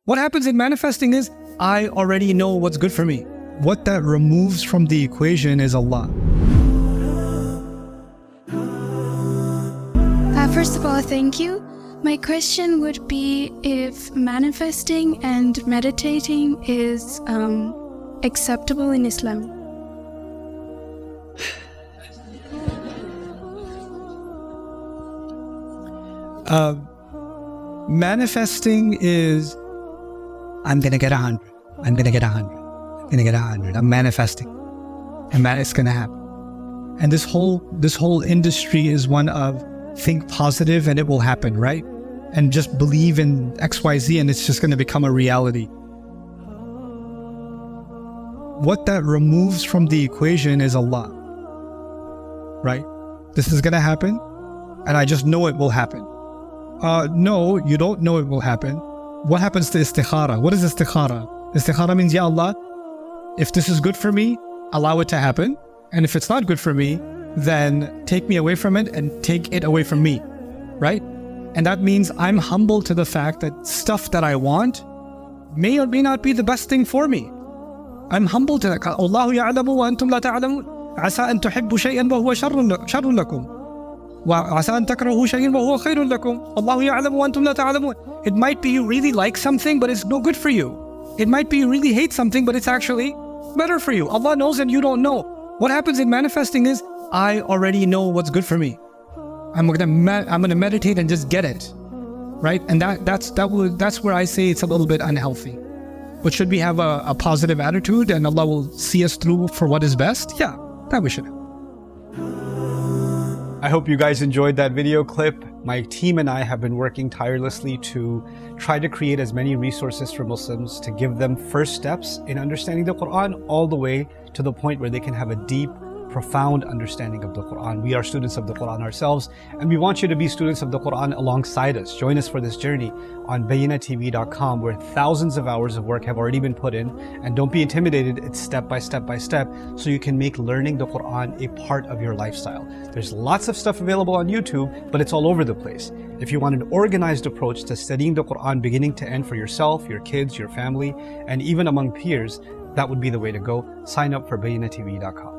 What happens in manifesting is, I already know what's good for me. What that removes from the equation is Allah. First of all, thank you. My question would be if manifesting and meditating is acceptable in Islam. Manifesting is, I'm gonna get 100. I'm gonna get 100. I'm gonna get 100. I'm manifesting, and it's gonna happen. And this whole industry is one of think positive and it will happen, right? And just believe in XYZ and it's just gonna become a reality. What that removes from the equation is Allah, right? This is gonna happen, and I just know it will happen. No, you don't know it will happen. What happens to istikhara? What is istikhara? Istikhara means, Ya Allah, if this is good for me, allow it to happen. And if it's not good for me, then take me away from it and take it away from me, right? And that means I'm humble to the fact that stuff that I want may or may not be the best thing for me. I'm humble to that. Allahu ya'lamu wa antum la ta'lamun. Asa an tuhibbu shay'an wa huwa sharrun lakum. وَعَسَىٰ أَن تَكْرَهُوا شَيْئًا وَهُوَ خَيْرٌ لَكُمْ وَاللَّهُ يَعْلَمُ وَأَنْتُمْ لَا تَعْلَمُونَ. It might be you really like something, but it's no good for you. It might be you really hate something, but it's actually better for you. Allah knows and you don't know. What happens in manifesting is, I already know what's good for me. I'm gonna meditate and just get it, right? And that's where I say it's a little bit unhealthy. But should we have a positive attitude and Allah will see us through for what is best? Yeah, that we should have. I hope you guys enjoyed that video clip. My team and I have been working tirelessly to try to create as many resources for Muslims to give them first steps in understanding the Quran all the way to the point where they can have a deep, profound understanding of the Quran. We are students of the Quran ourselves, and we want you to be students of the Quran alongside us. Join us for this journey on bayinatv.com, where thousands of hours of work have already been put in. And don't be intimidated, it's step by step by step, so you can make learning the Quran a part of your lifestyle. There's lots of stuff available on YouTube, but it's all over the place. If you want an organized approach to studying the Quran beginning to end for yourself, your kids, your family, and even among peers, that would be the way to go. Sign up for bayinatv.com.